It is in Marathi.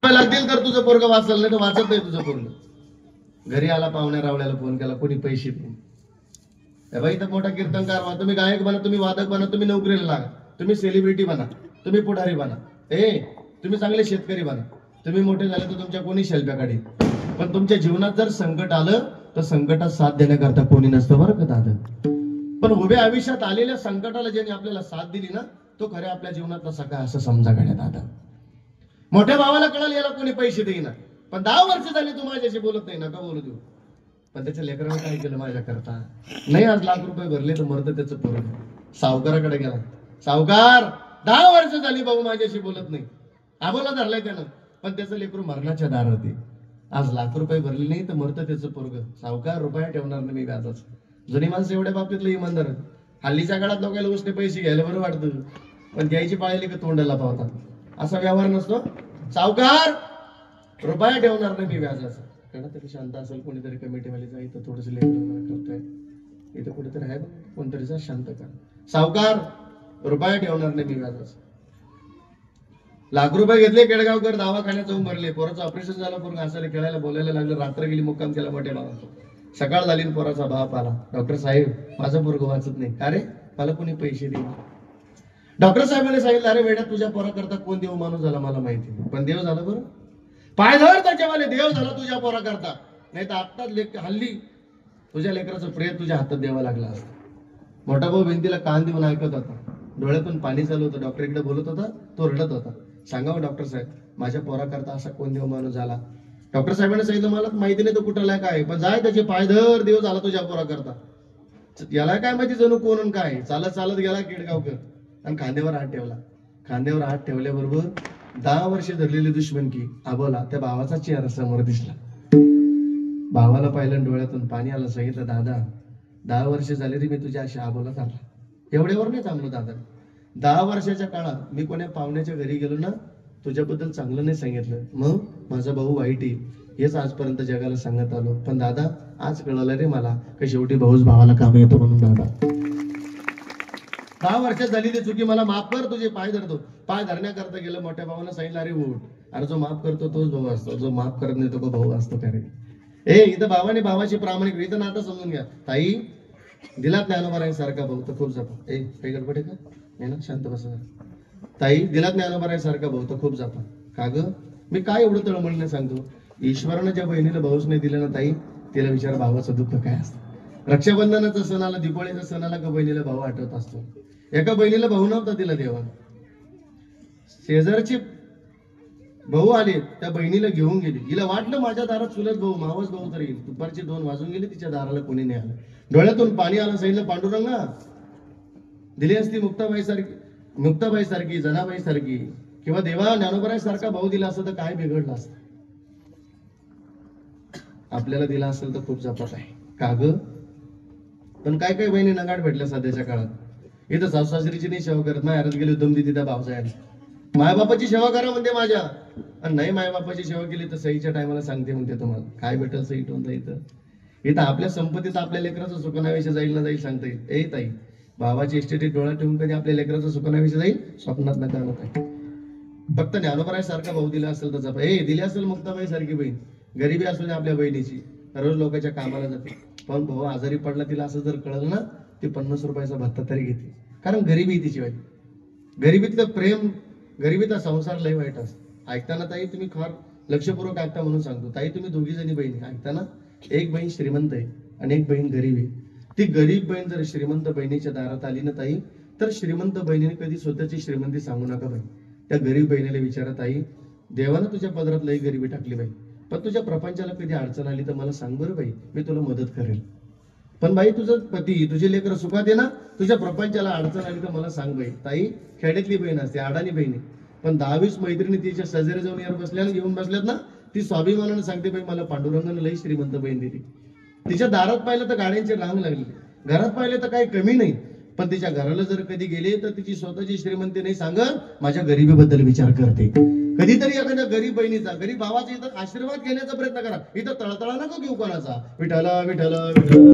लागतील तर तुझं पोरग वाचल, नाही तर वाचत नाही तुझं पोरग. घरी आला पाहुण्या रावळ्याला फोन केला, कोणी पैसे नाही. बाई तर मोठा कीर्तनकार बना, तुम्ही गायक बना, तुम्ही वादक बना, तुम्ही नोकरीला लागा, तुम्ही सेलिब्रिटी बना, तुम्ही पुढारी बना, तुम्ही चांगले शेतकरी बना, तुम्ही मोठे झाले तर तुमच्या कोणी शेल्प्या काढेल. पण तुमच्या जीवनात जर संकट आलं तर संकटात साथ देण्याकरता कोणी नसतं बरं का दादा. पण उभ्या आयुष्यात आलेल्या संकटाला ज्याने आपल्याला साथ दिली ना, तो खऱ्या आपल्या जीवनातला सगळा असं समजा गड्या दादा. मोठ्या भावाला कळाल याला कोणी पैसे देईना, पण 10 वर्ष झाली तू माझ्याशी बोलत नाही, नका बोलू देऊ. पण त्याच्या लेकरानं काय केलं माझ्या करता, नाही आज लाख रुपये भरले तर मरत त्याचं पोरग. सावकाराकडे गेला, सावकार 10 वर्ष झाली भाऊ माझ्याशी बोलत नाही, आबोला धरलाय त्यानं, पण त्याचं लेकरू मरणाच्या दारात आहे. आज लाख रुपये भरले नाही तर मरत त्याचं पोरग. सावकार रुपया ठेवणार नाही मी व्याजाच. जुनी माणसं एवढ्या बाबतीतलं इमानदार. हल्लीच्या काळात लोकांना उसने पैसे घ्यायला बरं वाटतं, पण द्यायची पाळली की तोंडाला पावतात. असा व्यवहार नसतो. सावकार रुपया ठेवणार नाही मी व्याजाचा. कळा तरी शांत असेल कोणीतरी कमिटीवाले जा, इथं थोडस लेकर करताय, इथं कुठेतरी आहे कोणतरी जा, शांत करा. सावकार रुपया ठेवणार नाही मी व्याजाचा. लाख रुपये घेतले, केडगावकर दवाखान्यात जाऊन भरले, पोराचं ऑपरेशन झालं, पोरगा हसायला खेळायला बोलायला लागलं, रात्र गेली मुक्काम केला मोठ्या भावाचा. सकाळ झाली पोराचा बाप आला, डॉक्टर साहेब माझं पोरग वाचत नाही. का रे, मला कोणी पैसे दे. डॉक्टर साहेबांनी सांगितलं, अरे बेटा तुझ्या पोरा करता कोण देव माणूस झाला मला माहिती नाही, पण देव झाला बरं. पाय धर त्याच्यावाले, देव झाला तुझ्या पोरा करता. नाही तर आत्ताच हल्ली तुझ्या लेकराचं प्रेत तुझ्या हातात द्यावा लागला असतं. मोठा भाऊ भिंतीला कान देऊन ऐकत होता, डोळ्यातून पाणी चालू होतं. डॉक्टरकडे बोलत होता, तो रडत होता. सांगावं डॉक्टर साहेब माझ्या पोरा करता असा कोण देव माणूस झाला. डॉक्टर साहेबांनी सांगितलं, मला माहिती नाही तो कुठला काय, पण जाय त्याचे पाय धर, देव झाला तुझ्या पोरा करता. याला काय माहिती जणू कोण काय. चालत चालत गेला केडगावकर आणि खांद्यावर हात ठेवला. खांद्यावर हात ठेवल्याबरोबर 10 वर्ष धरलेली दुश्मनकी आबोला त्या भावाचा चेहरा समोर दिसला. भावाला पाहिलं, डोळ्यातून पाणी आलं. सांगितलं, दादा 10 वर्ष झाले रे मी तुझ्या अशा आबोला धरला. एवढ्यावर नाही थांबलो दादा. 10 वर्षाच्या काळात मी कोण्या पाहुण्याच्या घरी गेलो ना, तुझ्याबद्दल चांगलं नाही सांगितलं, मग माझा भाऊ वाईट आहे हेच आजपर्यंत जगाला सांगत आलो. पण दादा आज कळलं रे मला की शेवटी भाऊच भावाला काम येतो म्हणून. दादा 10 वर्षात झाली ती चुकी, मला माफ कर, तुझे पाय धरतो. पाय धरण्याकरता गेलं, मोठ्या भावाला सांगितलं, अरे उठ. अरे जो माफ करतो तोच भाऊ असतो, जो माफ करत नाही तो भाऊ असतो का रे. इथं भावाने भावाची प्रामाणिक इथं नातं समजून घ्या. ताई दिलात ज्ञानोबा सारखा भाऊ तर खूप जपा. काही गडबड आहे का, नाही ना, शांत बसा. ताई दिलात ज्ञानोबा सारखा भाऊ तर खूप जपा. का ग, मी काय एवढं तळमळीने सांगतो. ईश्वरानं ज्या बहिणीला भाऊच नाही दिलं ना ताई, तिला विचार भावाचं दुःख काय असतं. रक्षाबंधनाचा सण आला, दिवाळीचा सण आला का बहिणीला भाऊ आठवत असतो. एका बहिणीला भाऊ नव्हता दिला देवानं. शेजारची भाऊ आले, त्या बहिणीला घेऊन गेली. हिला वाटलं माझ्या दारात चुलत भाऊ मावस भाऊ तरी येईल. दुपारचे 2 वाजून गेले, तिच्या दाराला कोणी नाही आलं. डोळ्यातून पाणी आलं. सांगितलं, पांडुरंगा दिली असती मुक्ताबाई सारखी जनाबाई सारखी, किंवा देवा ज्ञानोबराय सारखा भाऊ दिला असतं तर काय बिघडलं असतं. आपल्याला दिला असेल तर खूप जपत आहे. का ग, पण काय काय बहिणी नगाट भेटल्या सध्याच्या काळात. इथं सासू-सासरीची नाही सेवा करत, माहेरात गेली उद्दम दिदी त्या भावसाहेब. मायबापाची सेवा करा म्हणते माझ्या, आणि नाही मायबापाची सेवा केली तर सहीच्या टायमाला सांगते म्हणते तुम्हाला काय भेटेल सही टोन. इथं आपल्या संपत्तीत आपल्या लेकराचं सुखनाविषयी जाईल ना जाईल सांगता येईल. ताई भावाची इस्टेटीत डोळ्यात ठेवून कधी आपल्या लेकराचं सुखनाविषयी जाईल स्वप्नात नका नका. फक्त ज्ञानोबराय सारखा भाऊ दिला असेल तर जपा. दिली असेल मुक्ताबाई सारखी बहीण, गरीबी असू दे आपल्या बहिणीची, रोज लोकांच्या कामाला जाते, पण भाऊ आजारी पडला तिला असं जर कळलं ना, ती 50 रुपयाचा भत्ता तरी घेते. कारण गरीबी तिची वाईट. गरिबीतलं प्रेम, गरिबीचा संसार लय वाईट असतो. ऐकताना ताई तुम्ही फार लक्षपूर्वक ऐकता म्हणून सांगतो. ताई तुम्ही दोघी जणी बहिणी ऐकताना, एक बहीण श्रीमंत आहे आणि एक बहीण गरीब आहे. ती गरीब बहीण जर श्रीमंत बहिणीच्या दारात आली ना ताई, तर श्रीमंत बहिणीने कधी स्वतःची श्रीमंती सांगू नका बाई. त्या गरीब बहिणीला विचारा, ताई देवानं तुझ्या पदरात लई गरिबी टाकली बाई, पण तुझ्या प्रपंचाला कधी अडचण आली तर मला सांग बरं बाई, मी तुला मदत करेल. पण बाई तुझं पती तुझे लेकर सुखात आहे ना, तुझ्या प्रपंचाला अडचण आली तर मला सांग बाई. ताई खेड्यातली बहीण असते, अडाणी बहिणी, पण 10-20 मैत्रिणी तिच्या शेजारी जाऊन यार बसल्याला घेऊन बसल्यात ना, ती स्वाभिमानाने सांगते बाई मला पांडुरंगाने लई श्रीमंत बहीण दिली. तिच्या दारात पाहिलं तर गाड्यांची रांग लागली, घरात पाहिलं तर काही कमी नाही, पण तिच्या घराला जर कधी गेले तर तिची स्वतःची श्रीमंती नाही सांगत, माझ्या गरिबीबद्दल विचार करते. कधीतरी एखाद्या गरीब बहिणीचा, गरीब भावाचा इथं आशीर्वाद घेण्याचा प्रयत्न करा. इथं तळतळा नको घेऊ कोणाचा. विठ्ठल विठ्ठल विठ्ठल.